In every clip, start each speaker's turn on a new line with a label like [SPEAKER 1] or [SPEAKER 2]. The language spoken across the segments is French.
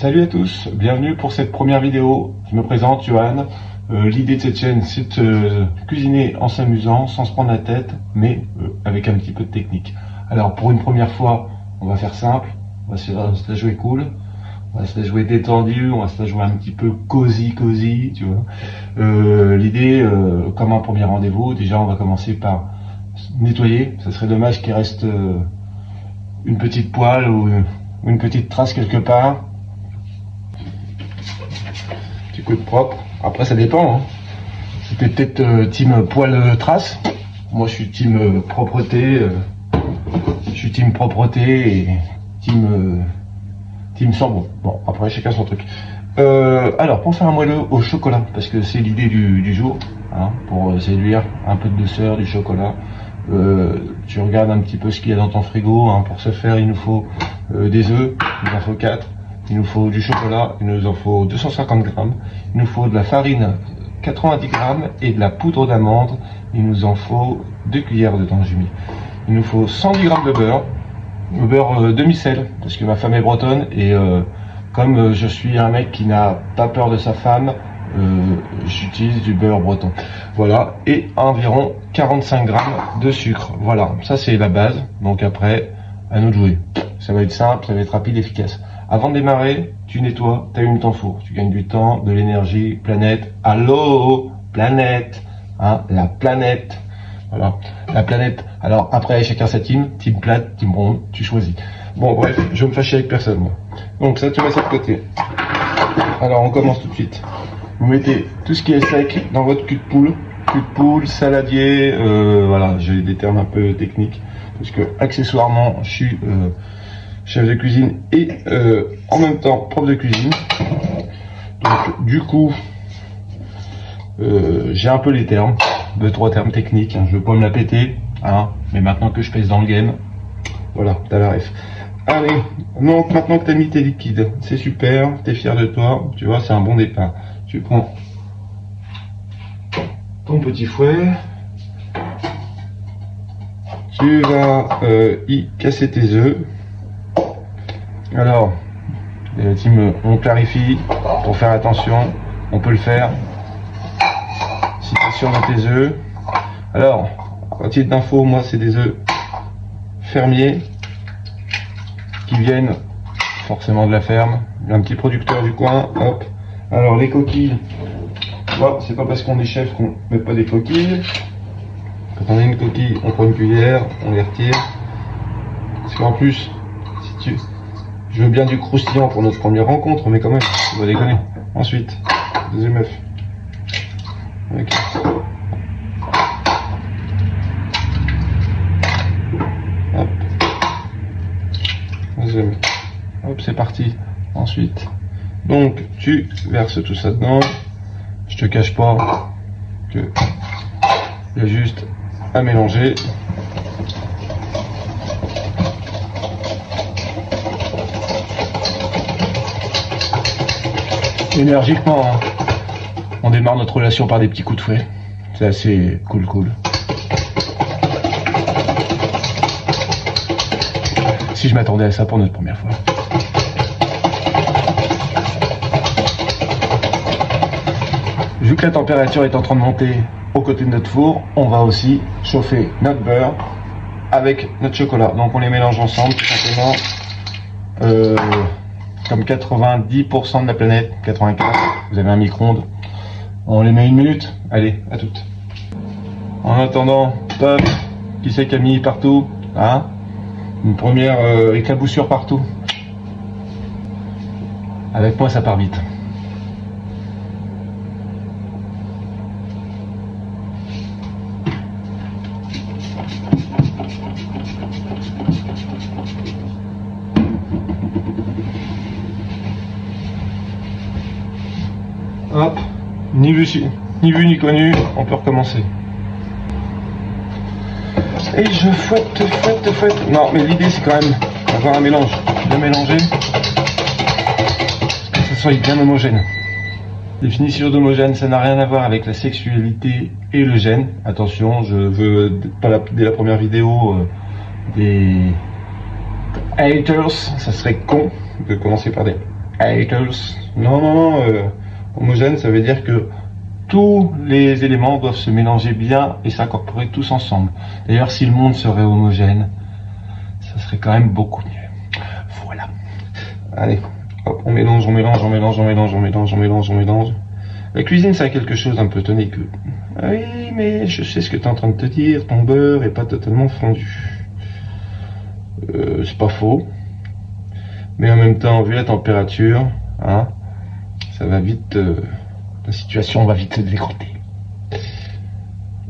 [SPEAKER 1] Salut à tous, bienvenue pour cette première vidéo. Je me présente, Johan. L'idée de cette chaîne, c'est de cuisiner en s'amusant, sans se prendre la tête, mais avec un petit peu de technique. Alors pour une première fois, on va faire simple, on va se la jouer cool, on va se la jouer détendu, on va se la jouer un petit peu cosy, tu vois. L'idée, comme un premier rendez-vous, déjà on va commencer par nettoyer. Ça serait dommage qu'il reste une petite poêle ou une petite trace quelque part. Petit coup de propre. Après ça dépend. Hein. C'était peut-être team poêle trace. Moi je suis team propreté. Je suis team propreté et team savon. Bon après chacun son truc. Alors pour faire un moelleux au chocolat, parce que c'est l'idée du jour, hein, pour séduire un peu de douceur, du chocolat. Tu regardes un petit peu ce qu'il y a dans ton frigo, hein. Pour ce faire il nous faut des œufs, il nous en faut 4, il nous faut du chocolat, il nous en faut 250 grammes, il nous faut de la farine 90 grammes et de la poudre d'amande, il nous en faut 2 cuillères de tangerine. Il nous faut 110 grammes de beurre, le beurre demi-sel, parce que ma femme est bretonne et comme je suis un mec qui n'a pas peur de sa femme, j'utilise du beurre breton. Voilà, et environ 45 grammes de sucre. Voilà, ça c'est la base. Donc après, à nous de jouer. Ça va être simple, ça va être rapide, efficace. Avant de démarrer, tu nettoies, tu allumes ton four. Tu gagnes du temps, de l'énergie, planète. Allô, planète, hein, la planète. Voilà, la planète. Alors après, chacun sa team plate, team ronde, tu choisis. Bon bref, je vais me fâcher avec personne moi. Donc ça, tu mets ça de côté. Alors on commence tout de suite. Vous mettez tout ce qui est sec dans votre cul de poule, saladier, voilà, j'ai des termes un peu techniques, parce que accessoirement, je suis chef de cuisine et en même temps prof de cuisine. Donc du coup, j'ai un peu les termes, 2-3 termes techniques, hein, je veux pas me la péter, hein, mais maintenant que je pèse dans le game, voilà, t'as la ref. Allez, donc maintenant que t'as mis tes liquides, c'est super, t'es fier de toi, tu vois, c'est un bon départ. Tu prends ton petit fouet, tu vas y casser tes œufs. Alors, on clarifie, pour faire attention, on peut le faire si tu es sûr de tes œufs. Alors, à titre d'info, moi c'est des œufs fermiers qui viennent forcément de la ferme, un petit producteur du coin, hop. Alors les coquilles, bon, c'est pas parce qu'on est chef qu'on met pas des coquilles. Quand on a une coquille, on prend une cuillère, on les retire. Parce qu'en plus, je veux bien du croustillant pour notre première rencontre, mais quand même, on va déconner. Ensuite, deuxième œuf. Okay. Hop. Deuxième. Hop, c'est parti. Ensuite. Donc tu verses tout ça dedans. Je te cache pas que il y a juste à mélanger. Énergiquement, hein. On démarre notre relation par des petits coups de fouet. C'est assez cool. Si je m'attendais à ça pour notre première fois. Vu que la température est en train de monter aux côtés de notre four, on va aussi chauffer notre beurre avec notre chocolat. Donc on les mélange ensemble tout simplement, comme 90% de la planète, 84, vous avez un micro-ondes. On les met 1 minute, allez, à toutes. En attendant, top, qui c'est qui a mis partout, hein, une première éclaboussure partout. Avec moi ça part vite. Hop, ni vu ni connu, on peut recommencer. Et je fouette. Non, mais l'idée c'est quand même d'avoir un mélange, de mélanger, que ça soit bien homogène. Définition d'homogène, ça n'a rien à voir avec la sexualité et le gène. Attention, je veux pas dès la première vidéo des haters, ça serait con de commencer par des haters. Non, non, non, homogène, ça veut dire que tous les éléments doivent se mélanger bien et s'incorporer tous ensemble. D'ailleurs, si le monde serait homogène, ça serait quand même beaucoup mieux. Voilà. Allez, hop, on mélange, on mélange, on mélange, on mélange, on mélange, on mélange, on mélange. La cuisine, c'est quelque chose d'un peu tonique. Oui, mais je sais ce que tu es en train de te dire, ton beurre est pas totalement fondu. C'est pas faux. Mais en même temps, vu la température, hein, ça va vite, la situation va vite se décanter.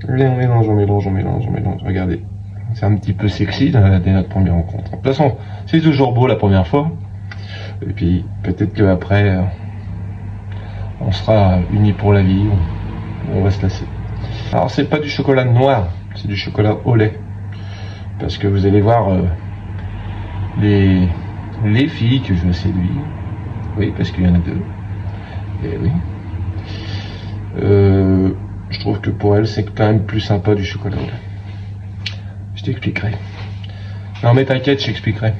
[SPEAKER 1] Allez, on mélange, on mélange, on mélange, on mélange. Regardez, c'est un petit peu sexy dès notre première rencontre. De toute façon, c'est toujours beau la première fois. Et puis, peut-être qu'après, on sera unis pour la vie, on va se lasser. Alors, c'est pas du chocolat noir, c'est du chocolat au lait. Parce que vous allez voir les filles que je séduis. Oui, parce qu'il y en a deux. Et oui. Je trouve que pour elles, c'est quand même plus sympa du chocolat au lait. Je t'expliquerai. Non mais t'inquiète, je t'expliquerai.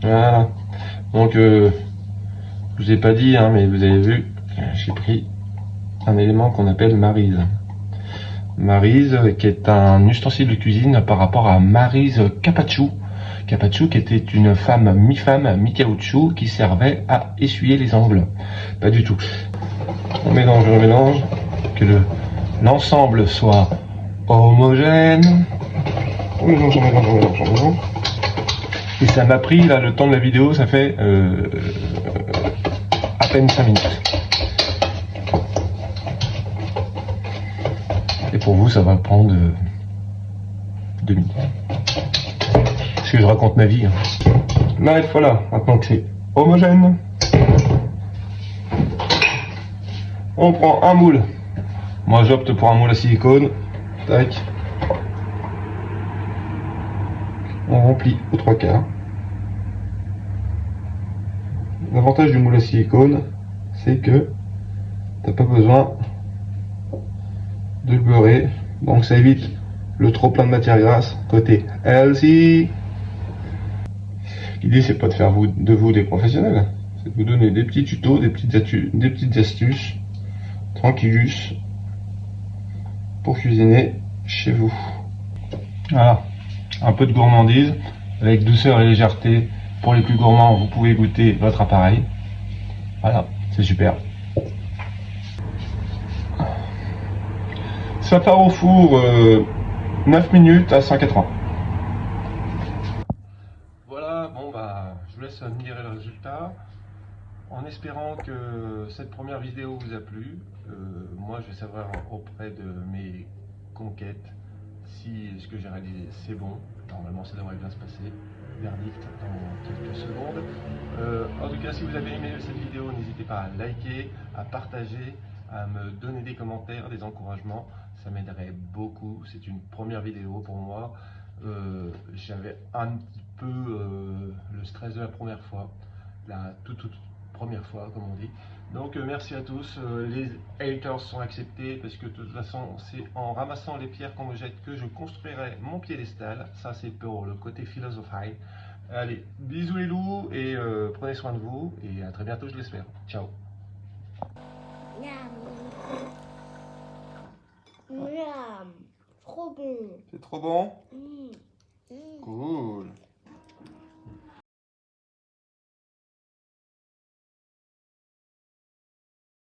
[SPEAKER 1] Voilà. Donc, je vous ai pas dit, hein, mais vous avez vu, j'ai pris un élément qu'on appelle Maryse. Maryse, qui est un ustensile de cuisine par rapport à Maryse Capachou. Capachou, qui était une femme, mi-caoutchouc, qui servait à essuyer les angles. Pas du tout. On mélange, que l'ensemble soit homogène. On mélange. Et ça m'a pris, là, le temps de la vidéo, ça fait à peine 5 minutes. Et pour vous, ça va prendre 2 minutes. Parce que je raconte ma vie. Hein. Bref, voilà, maintenant que c'est homogène, on prend un moule. Moi, j'opte pour un moule à silicone. Tac. On remplit aux 3/4. L'avantage du moule à silicone, c'est que t'as pas besoin de le beurrer, donc ça évite le trop plein de matière grasse côté healthy. L'idée, c'est pas de faire de vous des professionnels, c'est de vous donner des petits tutos, des petites astuces tranquillus pour cuisiner chez vous. Voilà, un peu de gourmandise avec douceur et légèreté. Pour les plus gourmands, vous pouvez goûter votre appareil. Voilà, c'est super. Ça part au four 9 minutes à 180. Voilà, bon bah, je vous laisse me dire le résultat. En espérant que cette première vidéo vous a plu, moi je vais savoir auprès de mes conquêtes si ce que j'ai réalisé c'est bon. Normalement ça devrait bien se passer. Verdict dans quelques secondes. En tout cas, si vous avez aimé cette vidéo, n'hésitez pas à liker, à partager, à me donner des commentaires, des encouragements. Ça m'aiderait beaucoup. C'est une première vidéo pour moi. J'avais un petit peu le stress de la première fois, la toute première fois, comme on dit. Donc merci à tous. Les haters sont acceptés parce que de toute façon, c'est en ramassant les pierres qu'on me jette que je construirai mon piédestal. Ça, c'est pour le côté philosophique. Allez, bisous les loups et prenez soin de vous et à très bientôt, je l'espère. Ciao.
[SPEAKER 2] Miam. Miam. Trop bon.
[SPEAKER 1] C'est trop bon?
[SPEAKER 2] Mm.
[SPEAKER 1] Cool.